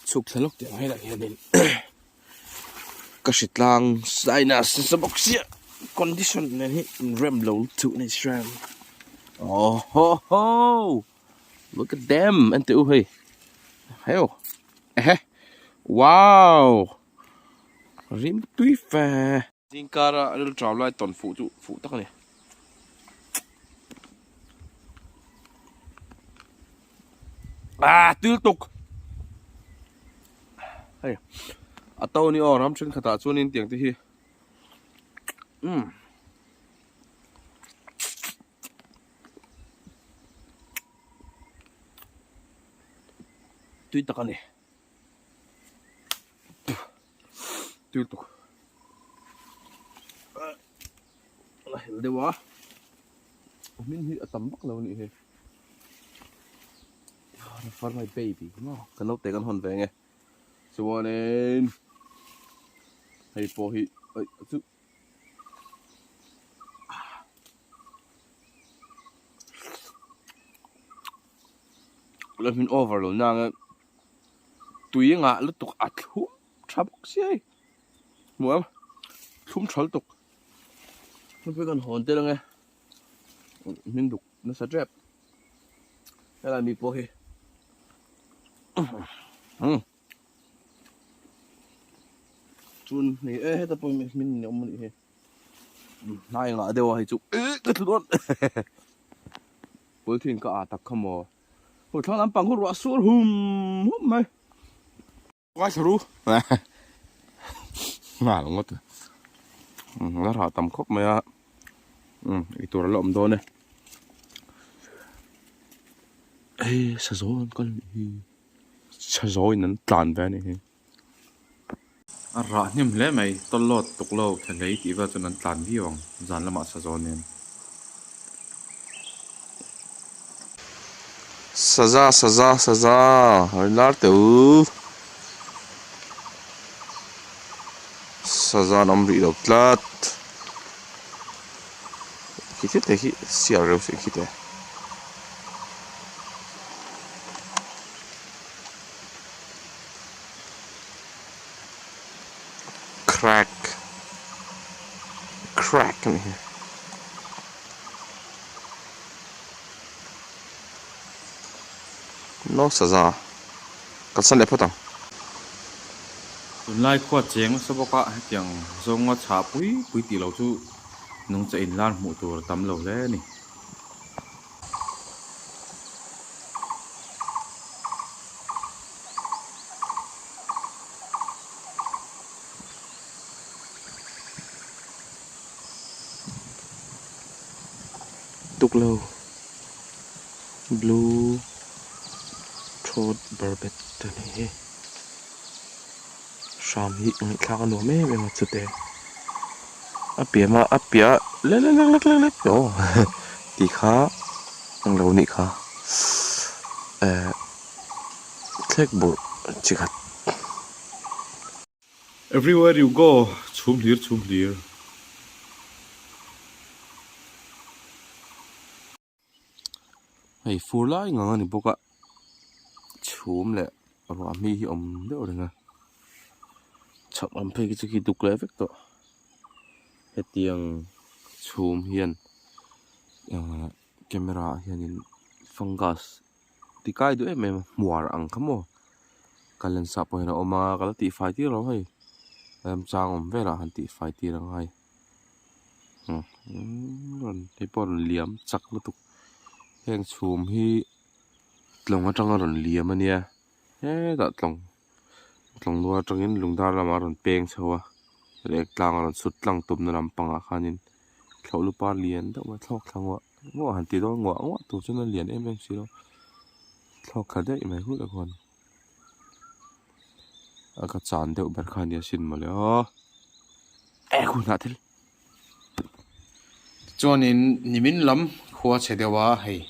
chuk thalok te hai la hianin ka hritlang sinus sa boxia condition nen hi rem lo chu nei stram oh ho look at them ante u hey heo wow rim tui fa ding kara al traw lai ton fu tak ni til tuk hey atau ni oram chen khata chuanin tiang te hi tui takani til tuk la hel dewa min hi atam bak lo ni he for my baby no kan lo te kan hon ve nge chuanin hei po hi ai chu lo min over lo na nga tui nga lu tuk at hu thabok sei muam thum thal tuk nó phải còn hồn tê nghe mình đục nó sẽ trap hay là mì po hi chun này hết tập mình nhom mình hi nay ngã đều hay chụp cái thứ đó bữa thuyền có tắc không mò hồi tháng năm bằng hút rượu xuống hum mày quay sầu ngả luôn ngất nó thả tầm khóc mày à cáiตัวlợm đó này ê sao gió con sao gió nó tràn về này ra nhầm lẽ mày tao lót tục lâu thì lấy tí vào cho nó tràn đi ông dàn là mà sao gió nên saza hồi lát tiểu saza nằm bị độc lát khi thế thì xia rồi sẽ khi thế crack này nó saza cắt sẵn đẹp không lai khoa chén số bọc cả tiếng giống ngó chả bụi tì lâu chú nông chạy lan mũ tổ tắm lâu đấy nè tục lâu blue throat barbet này sam hi ang khá nó mẹ mà chút thế apia lek đó tí khá ang lâu nị khá thek bộ chỉ khát everywhere you go chum lir hey phur lai ngang ni boka chum le ro mi hi om de ora nga chak am phe ki duk le vek to he tiang chum hian camera hianin fungus ti kai du em muar ang khamo kalen sa po na oma kala ti fai ti ro hai chang om vera han ti fai ti rang hai ron te por liam chak lu tuk heng chum hi tlong atang ron liam ania he da tlong lua tangin lungdar lama ron peng chawa lek tlang ron sut tlang tum na lam panga khanin thlau lu pa lian da ma thlok thangwa ngo han ti do ngo tu chuna lian em si lo thlok kha dei mai hu la kon aka chan deuh ber khania sin ma le khu na thil chuanin nimin lam khuwa chedewa hei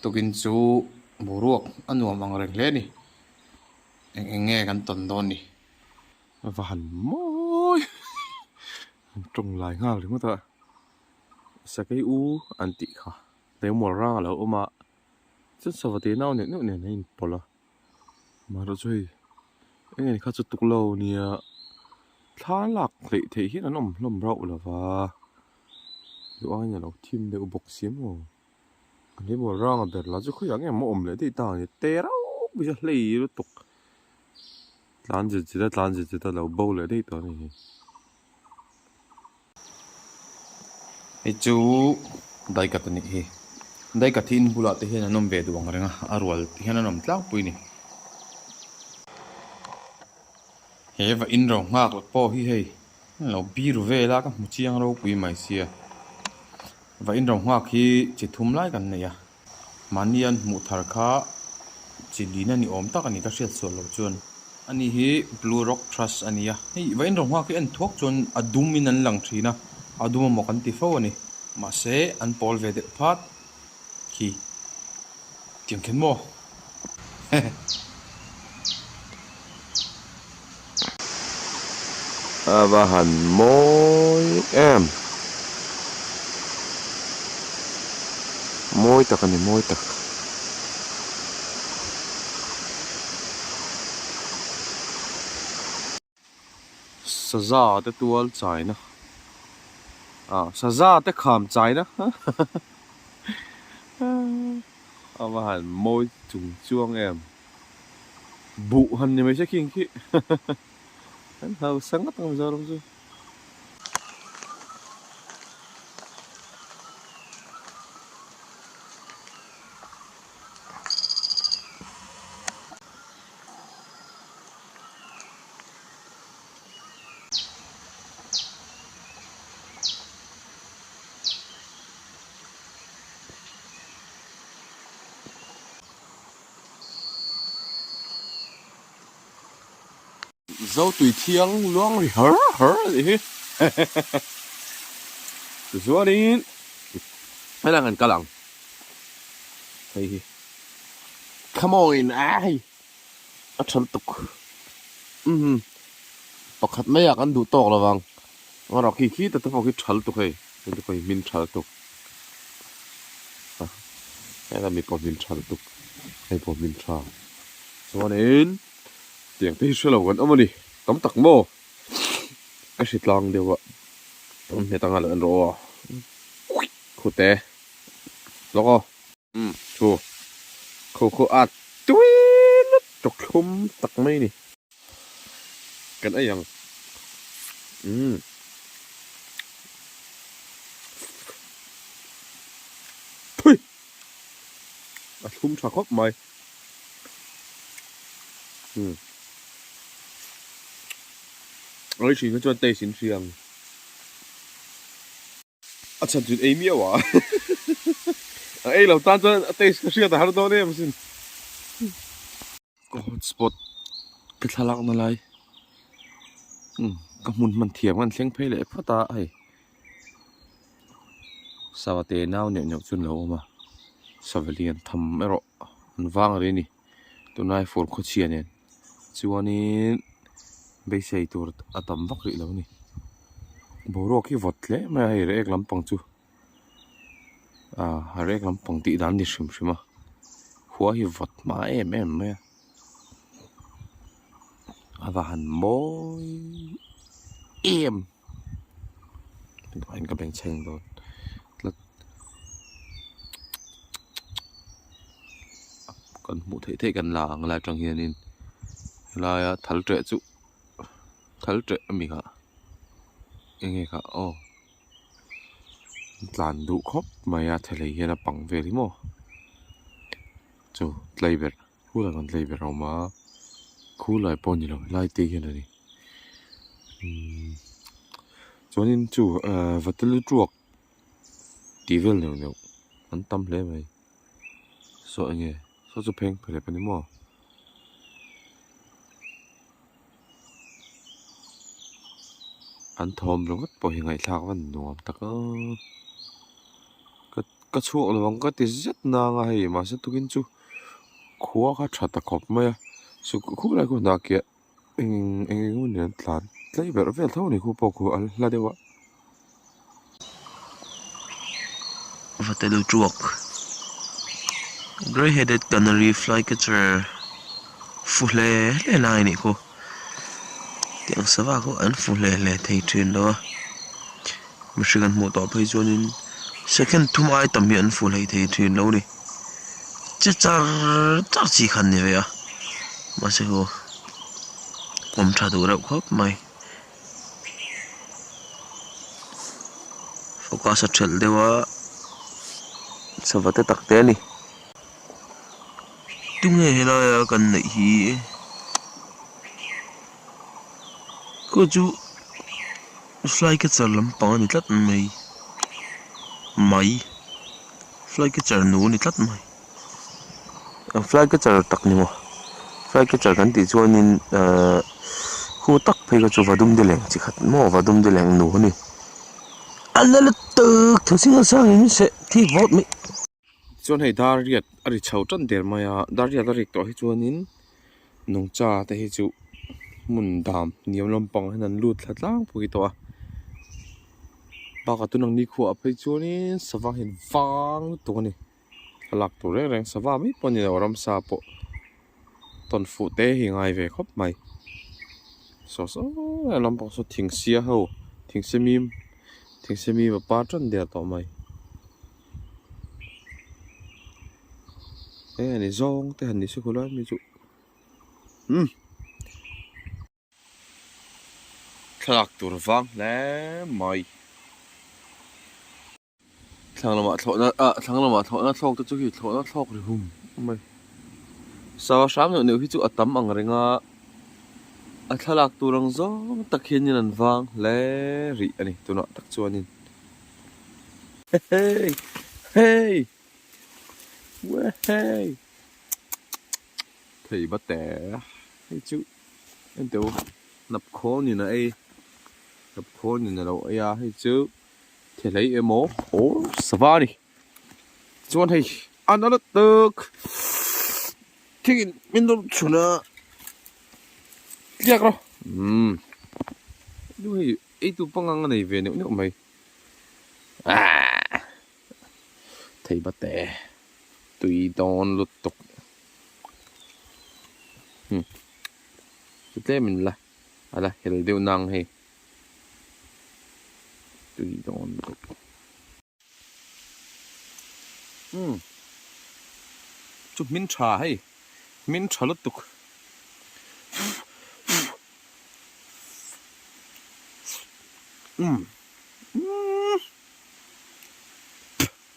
tukin chu buruak anuam ang reng hle ni enge kan ton don ni van moi trong lai nga ri mata sakai u anti kha te mo ra lo oma chu sawati naw ne in pola ma ro chui anh này khá chút tục lâu nè thá lạc lệ thể hiện nó nằm rậu là và dù ai nhà nó thêm đều bọc xiêm rồi anh ấy bảo răng ở là chứ không phải em ôm lấy thì tao thì tê đâu bây giờ lấy nó tục làm gì chỉ là lâu bầu lấy đây tao này hey chú đại cả tên này đại cả thiên bula thì hiện nằm về đồ bằng rằng arawh thì hiện nằm tao bui này hey và in rong ngạc là po hi hey lâu biru về là các một chiang rau bui mai xia và in rong ngạc hi chỉ thum lạiกันnày à manian mu thar kha chỉ đi nè ni om tak ani ka hriat sual lo chuan ani hi blue rock trust ania hei vain rong hoa ki an thuak chuan adum in an lang thina adum mo kan ti fo ani ma se an pol ve de phat ki tiang khen mo và hẳn môi em môi tắc anh môi tắc sa te tual chai na sa te kham chai na và hẳn môi trùng chuông em bụ hẳn như mấy chiếc kinh khí anh hào sáng ngắt làm sao đâu chứ dâu tùy thiêng luang rồi hở gì rồi đi hay là ngành cá lăng thì come on ai ở chân tục bọc hạt mấy ăn đủ to là vàng mà nó khi ta phải cái chân tục hay mình phải min chân tục hay là mình bỏ min chân tục hay bỏ min chân rồi đến tiếng thì sẽ lâu gần ông đi tóm tặc mô cái xịt lòng đều vậy người ta ngồi ăn rồi khô té lo chua khô tui nó chọc khum tặc mấy nè cái ấy rằng thôi khum xà khóc mày ôi chị nó cho tê xin riêng chân chuyện ấy miêu à ấy lâu tan cho tê riêng tại đâu đấy em xin có hotspot cái thằng lạc nó lại cái muốn mình thiệp mình xem phê lệ phát ta ấy sao tê nào nhẹ nhõm chun lâu mà sao vậy liền thầm erawh anh vang rồi nè tụi này phun khó chia nè chú anh bây giờ tôi ở tầm bắc rồi nè bố rồi cái vật lẽ mà hay rẻ lắm bằng chú rẻ lắm bằng tỷ đàn đi xem mà khóa cái vật mà em mà và hẳn môi em anh có bánh chanh rồi còn một thế gần là trong hiện nên là thල් trẻ chú thල් trẻ mình hả nghe cả làn đủ khóc mà thầy lấy hiện là bằng về đi mò chú lấy về khu là còn lấy về rồi mà khu lại bao nhiêu rồi lại tê hiện này cho nên chú vật tư chuộc tí về nhiều anh tâm lấy vậy sợ nghe sao chú phèn phải lấy bên đi mò anh thòm rồi bỏ hiện ngày thao vẫn nuông ta có chuộc là bằng cái tí rất nang hay mà sẽ tôi kiến chú khóa khá chặt ta cọp mày số khu lại còn nào kia anh muốn nhận làn lấy về về thâu này khu bỏ khu ăn là được ạ vật tư chuộc gray-headed canary flycatcher phù lê này này cô tiếng sava ko an fu le thei thin lo Michigan mo to phei chuanin second thum ai tam hi an fu lei thei thin lo ni char chi khan ni ve a ma se ho kom tha du reuh khop mai focus a thel dewa savate takte ni tunge helaya kan nei hi ko chu fly ke charlam pa ni tlat mai fly ke char nu ni tlat mai fly ke char tak ni mo fly ke char kan ti chuanin hu tak phei ka chu vadum de leng chi khat mo vadum de leng nu ni alala tak thosinga sang in se thi vot mi chuan hei dariat ari chho tan der maya dariat ari to hi chuanin nong cha te hi chu mun dam niam lampang hanan lut thlatlang pui to a baka tunang ni khu a phei chuanin sawa hin wang to ni alak to reng sawa mi poni oram sa po ton fu te hi ngai ve khop mai so lampang so thing sia ho thing semi ba pa tran der to mai ni zong te han ni su khula mi chu thlak tur wang le mai thlanglam thlok na thlok te chu hi thlok na thlok ri hum mai sawa sham no hi chu atam ang renga a thlak turang zong takhin in an wang le ri ani tuna tak chuanin hey hey Theibate hi chu en teu nap khon ni na ei nap khon ni na lo ya hi chu thelei emo savari chuan hei anala tak thingin mindor chuna yak ro du hei ei tu pangang nei ve ne mai Theibate tùy đòn lụt tục thế mình là hiểu điều năng hay tùy đòn lụt chút min trà hay min trà lụt tục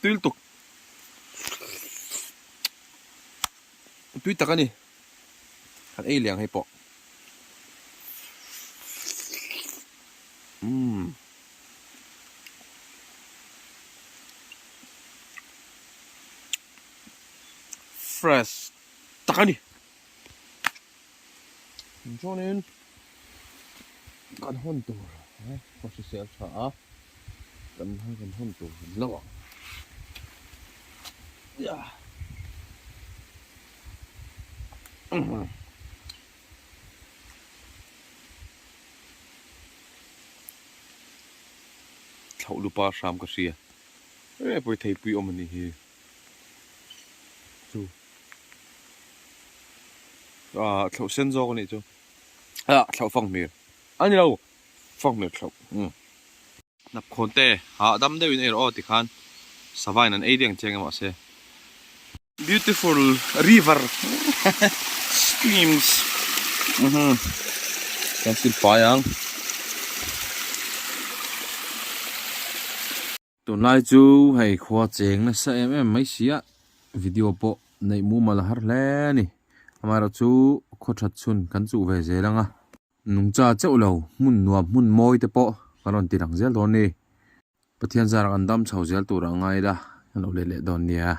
tùy tục tùy tắc anh hạt ấy liền hay bỏ fresh tắc anh cho nên cần hôn tù có sự sẽ trả cần hôn tù lâu thầu lupa sam cái gì à bồi thầy bùi ông mình hi chú thầu sen do cái này chú thầu phong miệt anh đâu phong miệt thầu nạp khôn tê đâm đây bên erawh thì khan savai nan ấy điang cheng mà se beautiful river streams can see payang tụi nay chú hay khoa cheng na sa em mấy xí video bộ này mua mà là hát lẽ nè mà rồi chú khó thật chun cắn chú về dễ lắm à nung cha châu lầu mun nuam mun môi te bộ còn tiền thằng dễ đó nè bất thiên gia ăn đam chầu dễ tụi ra ngay đó nó lệ lệ đòn nè